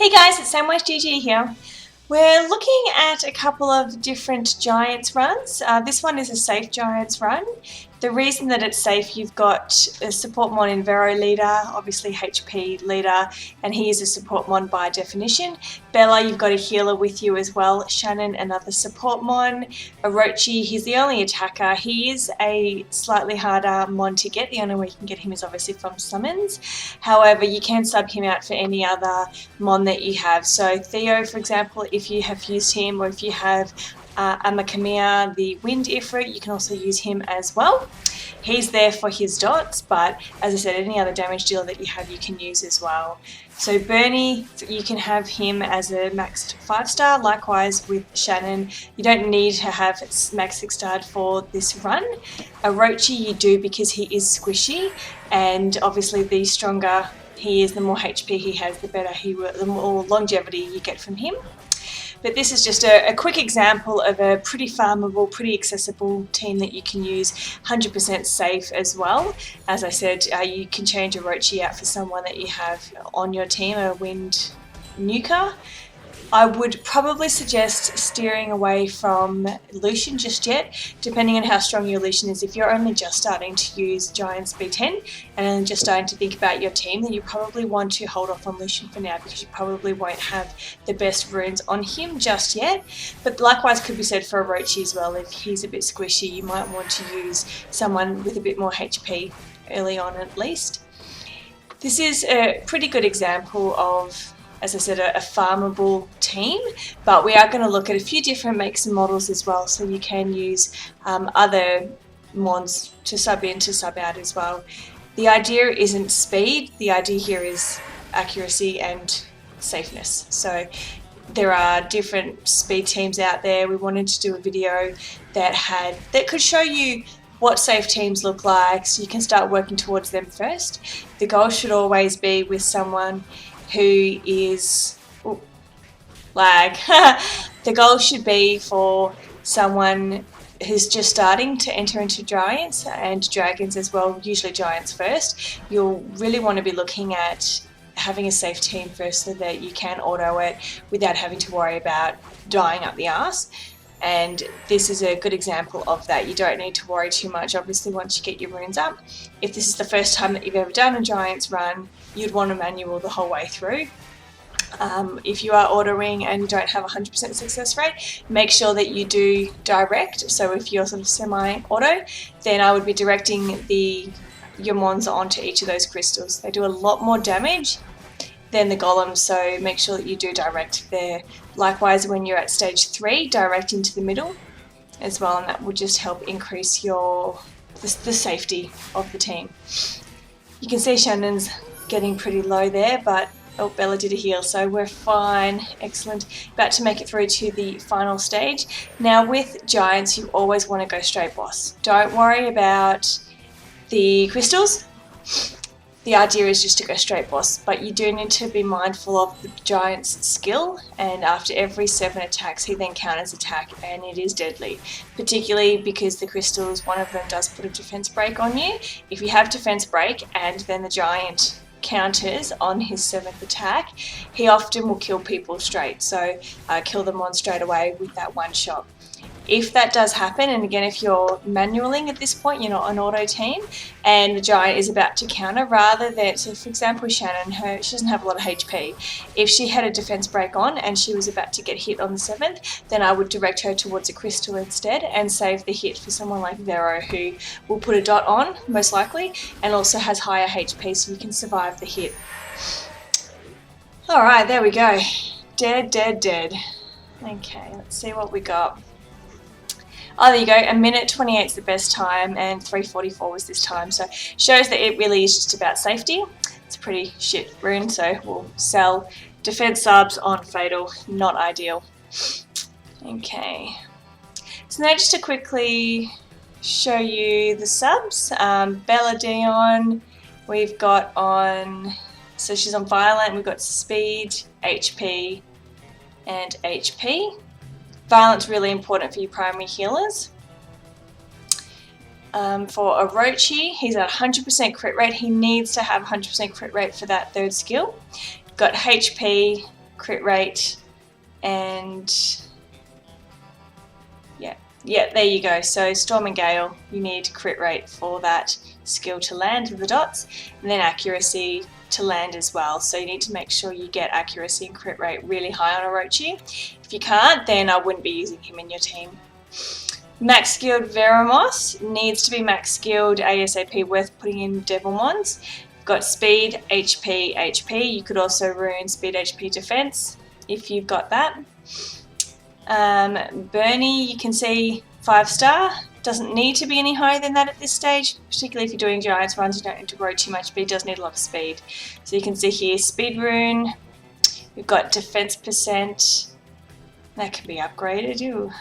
Hey guys, it's Samwise GG here. We're looking at a couple of different Giants runs. This one is a safe Giants run. The reason that it's safe, you've got a support mon in Vero leader, obviously HP leader, and he is a support mon by definition. Bella, you've got a healer with you as well. Shannon, another support mon. Orochi, he's the only attacker. He is a slightly harder mon to get. The only way you can get him is obviously from summons. However, you can sub him out for any other mon that you have. So Theo, for example, if you have used him, or if you have Amakamiya, the Wind Ifrit, you can also use him as well. He's there for his dots, but as I said, any other damage dealer that you have, you can use as well. So Bernie, you can have him as a maxed 5-star, likewise with Shannon. You don't need to have max 6-starred for this run. Orochi you do because he is squishy, and obviously the stronger he is, the more HP he has, the better the more longevity you get from him. But this is just a quick example of a pretty farmable, pretty accessible team that you can use, 100% safe as well. As I said, you can change Orochi out for someone that you have on your team, a Wind Nuker. I would probably suggest steering away from Lucian just yet, depending on how strong your Lucian is. If you're only just starting to use Giants B10 and just starting to think about your team, then you probably want to hold off on Lucian for now, because you probably won't have the best runes on him just yet. But likewise could be said for Orochi as well. If he's a bit squishy, you might want to use someone with a bit more HP early on at least. This is a pretty good example of, as I said, a farmable team, but we are going to look at a few different makes and models as well, so you can use other mons to sub in, to sub out as well. The idea isn't speed, the idea here is accuracy and safeness. So there are different speed teams out there. We wanted to do a video that could show you what safe teams look like, so you can start working towards them first. The goal should always be with someone who is lag. The goal should be for someone who's just starting to enter into Giants and Dragons as well, usually Giants first. You'll really want to be looking at having a safe team first, so that you can auto it without having to worry about dying up the arse. And this is a good example of that. You don't need to worry too much, obviously, once you get your runes up. If this is the first time that you've ever done a Giants run, you'd want a manual the whole way through. If you are ordering and you don't have a 100% success rate, make sure that you do direct. So if you're sort of semi-auto, then I would be directing your mons onto each of those crystals. They do a lot more damage than the golems, so make sure that you do direct there. Likewise, when you're at stage 3, direct into the middle as well, and that will just help increase the safety of the team. You can see Shannon's getting pretty low there, but oh, Bella did a heal, so we're fine. Excellent. About to make it through to the final stage. Now with Giants, you always want to go straight boss. Don't worry about the crystals. The idea is just to go straight boss, but you do need to be mindful of the Giant's skill, and after every 7 attacks he then counters attack, and it is deadly, particularly because the crystals, one of them does put a defense break on you. If you have defense break and then the Giant counters on his 7th attack, he often will kill people straight, so kill them on straight away with that one shot. If that does happen, and again, if you're manualing at this point, you're not an auto team, and the Giant is about to counter, rather than, so for example Shannon, she doesn't have a lot of HP. If she had a defense break on and she was about to get hit on the 7th, then I would direct her towards a crystal instead and save the hit for someone like Vero, who will put a dot on, most likely, and also has higher HP, so you can survive the hit. Alright, there we go. Dead, dead, dead. Okay, let's see what we got. Oh, there you go, 1:28 is the best time, and 3:44 was this time, so shows that it really is just about safety. It's a pretty shit rune, so we'll sell defense subs on Fatal, not ideal. Okay, so now just to quickly show you the subs. Belladeon, we've got on, so she's on Violent, we've got Speed, HP, and HP. Violence really important for your primary healers. For Orochi, he's at 100% crit rate. He needs to have 100% crit rate for that 3rd skill. Got HP, crit rate, and yeah, there you go. So Storm and Gale, you need crit rate for that skill to land with the dots, and then accuracy to land as well. So you need to make sure you get accuracy and crit rate really high on Orochi. If you can't, then I wouldn't be using him in your team. Max skilled Veromos needs to be max skilled ASAP, worth putting in Devilmons. You've got speed, HP, HP. You could also rune speed, HP, defense if you've got that. Bernie, you can see 5-star, doesn't need to be any higher than that at this stage, particularly if you're doing Giants runs, you don't need to grow too much, but he does need a lot of speed. So you can see here speed rune, we've got defense percent, that can be upgraded, ooh,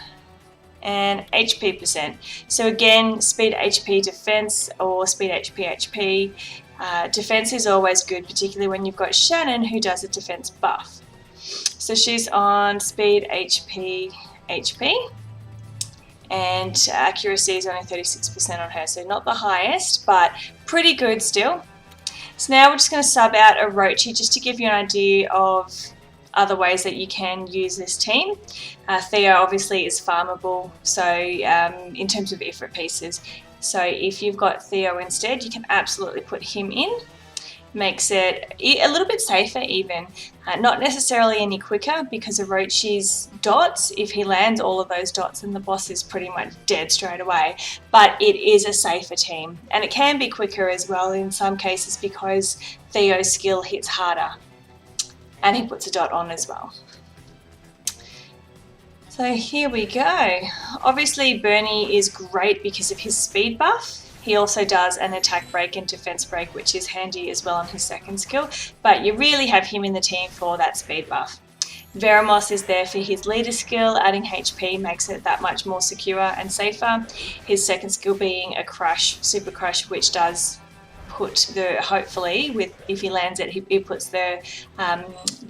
and HP percent. So again, speed, HP, defense, or speed, HP, HP. Defense is always good, particularly when you've got Shannon who does a defense buff. So she's on speed, HP, HP, and accuracy is only 36% on her, so not the highest, but pretty good still. So now we're just going to sub out Orochi just to give you an idea of other ways that you can use this team. Theo obviously is farmable, so in terms of Ifrit pieces. So if you've got Theo instead, you can absolutely put him in. Makes it a little bit safer even. Not necessarily any quicker because Orochi's dots, if he lands all of those dots, then the boss is pretty much dead straight away. But it is a safer team. And it can be quicker as well in some cases because Theo's skill hits harder. And he puts a dot on as well. So here we go. Obviously Bernie is great because of his speed buff. He also does an attack break and defense break, which is handy as well on his second skill, but you really have him in the team for that speed buff. Veromos is there for his leader skill, adding HP makes it that much more secure and safer. His second skill being a crush, super crush, which does put the, hopefully, with if he lands it, he puts the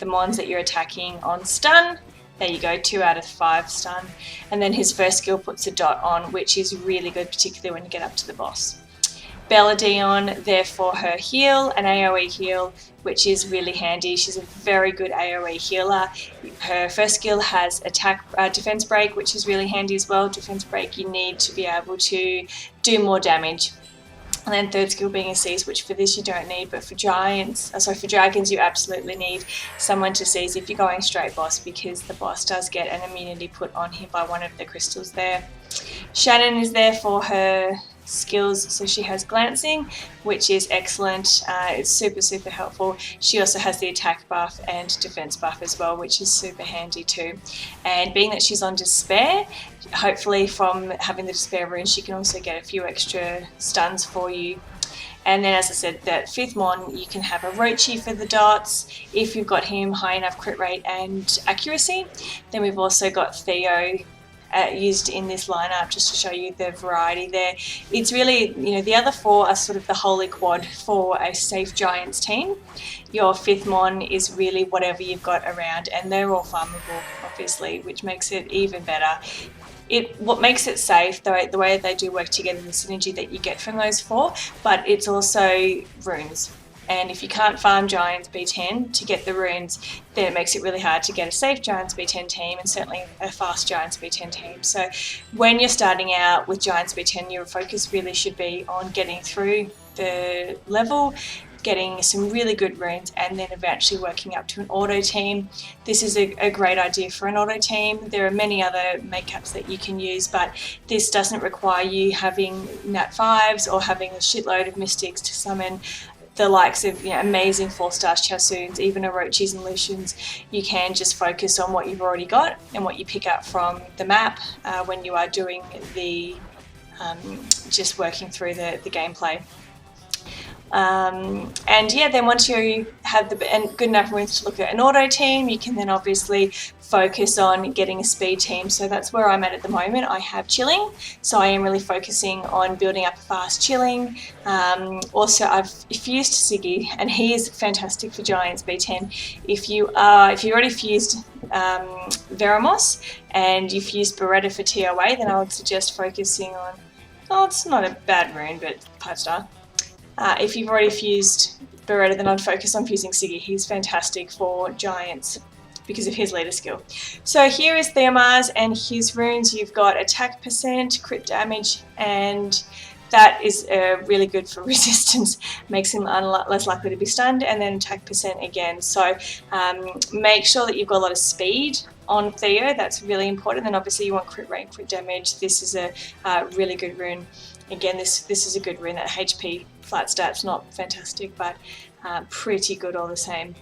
mons that you're attacking on stun. There you go, 2 out of 5 stun. And then his first skill puts a dot on, which is really good, particularly when you get up to the boss. Belladeon, there for her heal, an AoE heal, which is really handy. She's a very good AoE healer. Her first skill has attack defense break, which is really handy as well. Defense break, you need to be able to do more damage. And then third skill being a seize, which for this you don't need, but for for dragons you absolutely need someone to seize if you're going straight boss, because the boss does get an immunity put on him by one of the crystals there. Shannon is there for her skills, so she has glancing, which is excellent. It's super helpful. She also has the attack buff and defense buff as well, which is super handy too. And being that she's on despair, hopefully from having the despair rune she can also get a few extra stuns for you. And then, as I said, that 5th mon, you can have Orochi for the dots if you've got him high enough crit rate and accuracy. Then we've also got Theo used in this lineup just to show you the variety there. It's really, the other 4 are sort of the holy quad for a safe Giants team. Your 5th mon is really whatever you've got around, and they're all farmable, obviously, which makes it even better. What makes it safe, though, the way they do work together, the synergy that you get from those 4, but it's also runes. And if you can't farm Giants B10 to get the runes, then it makes it really hard to get a safe Giants B10 team, and certainly a fast Giants B10 team. So when you're starting out with Giants B10, your focus really should be on getting through the level, getting some really good runes, and then eventually working up to an auto team. This is a great idea for an auto team. There are many other makeups that you can use, but this doesn't require you having Nat 5s or having a shitload of mystics to summon the likes of amazing 4-star Chasuns, even Orochis and Lucians. You can just focus on what you've already got and what you pick up from the map when you are doing the just working through the gameplay. And yeah, then once you have good enough runes to look at an auto team, you can then obviously focus on getting a speed team. So that's where I'm at the moment. I have chilling, so I am really focusing on building up a fast chilling. Also, I've fused Siggy, and he is fantastic for Giants B10. If you already fused Veromos and you fused Beretta for TOA, then I would suggest focusing on, it's not a bad rune, but 5-star. If you've already fused Beretta, then I'd focus on fusing Siggy. He's fantastic for Giants. because of his leader skill. So here is Veromos and his runes. You've got attack percent, crit damage, and that is really good for resistance, makes him less likely to be stunned, and then attack percent again. So make sure that you've got a lot of speed on Theo, that's really important. Then obviously you want crit rate, crit damage. This is a really good rune. Again, this is a good rune. That HP flat stat's not fantastic, but pretty good all the same.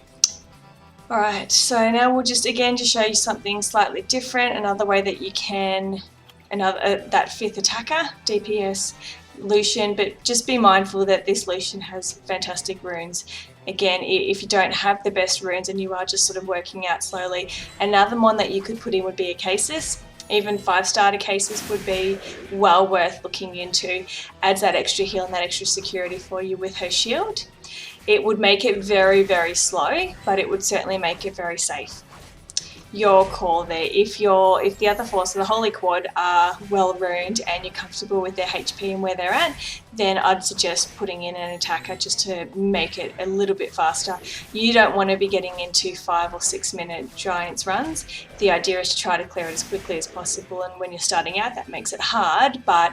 Alright, so now we'll just show you something slightly different, another way that you can, that 5th attacker, DPS, Lucian, but just be mindful that this Lucian has fantastic runes. Again, if you don't have the best runes and you are just sort of working out slowly, another one that you could put in would be a Casus. Even 5-starter Casus would be well worth looking into. Adds that extra heal and that extra security for you with her shield. It would make it very, very slow, but it would certainly make it very safe. Your call there. If the other 4, so the Holy Quad, are well runed and you're comfortable with their HP and where they're at, then I'd suggest putting in an attacker just to make it a little bit faster. You don't want to be getting into 5 or 6 minute Giants runs. The idea is to try to clear it as quickly as possible, and when you're starting out that makes it hard, but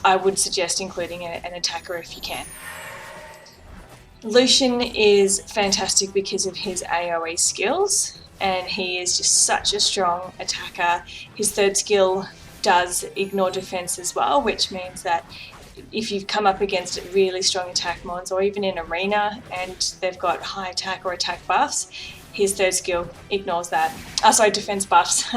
I would suggest including an attacker if you can. Lucian is fantastic because of his AoE skills, and he is just such a strong attacker. His 3rd skill does ignore defense as well, which means that if you've come up against really strong attack mons, or even in arena and they've got high attack or attack buffs, his 3rd skill ignores that. Defense buffs.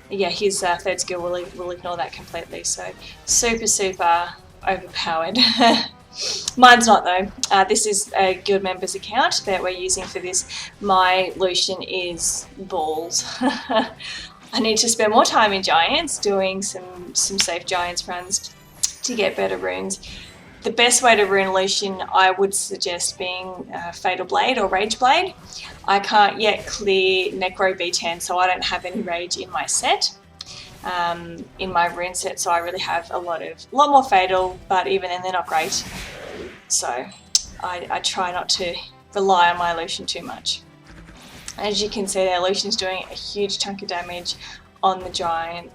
Yeah, his 3rd skill will ignore that completely. So super overpowered. Mine's not though. This is a guild member's account that we're using for this. My Lucian is balls. I need to spend more time in Giants doing some safe Giants runs to get better runes. The best way to rune Lucian, I would suggest being Fatal Blade or Rage Blade. I can't yet clear Necro B10, so I don't have any Rage in my set. In my rune set, so I really have a lot more Fatal, but even then they're not great. So I try not to rely on my Lucian too much. As you can see there, Lucian's doing a huge chunk of damage on the Giant.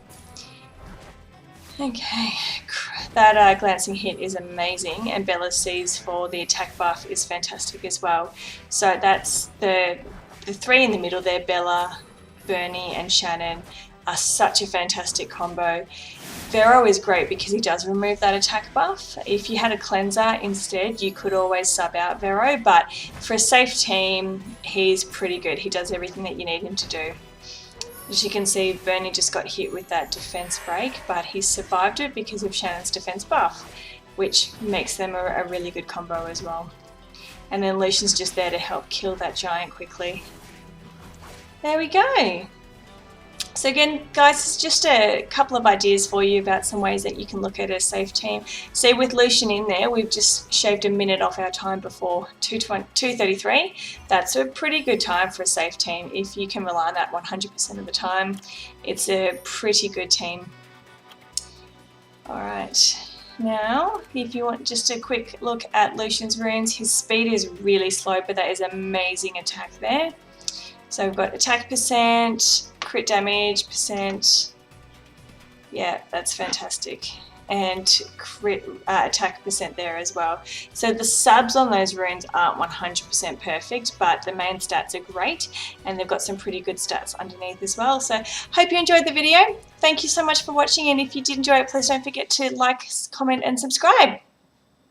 Okay, that glancing hit is amazing, and Bella C's for the attack buff is fantastic as well. So that's the 3 in the middle there, Bella, Bernie and Shannon, are such a fantastic combo. Vero is great because he does remove that attack buff. If you had a cleanser instead, you could always sub out Vero, but for a safe team, he's pretty good. He does everything that you need him to do. As you can see, Bernie just got hit with that defense break, but he survived it because of Shannon's defense buff, which makes them a really good combo as well. And then Lucian's just there to help kill that Giant quickly. There we go. So again, guys, it's just a couple of ideas for you about some ways that you can look at a safe team. See, with Lucian in there, we've just shaved a minute off our time before 2:33. That's a pretty good time for a safe team. If you can rely on that 100% of the time, it's a pretty good team. Alright, now if you want just a quick look at Lucian's runes, his speed is really slow, but that is amazing attack there. So we've got attack percent, crit damage percent, yeah, that's fantastic, and crit attack percent there as well. So the subs on those runes aren't 100% perfect, but the main stats are great, and they've got some pretty good stats underneath as well. So hope you enjoyed the video. Thank you so much for watching, and if you did enjoy it, please don't forget to like, comment and subscribe.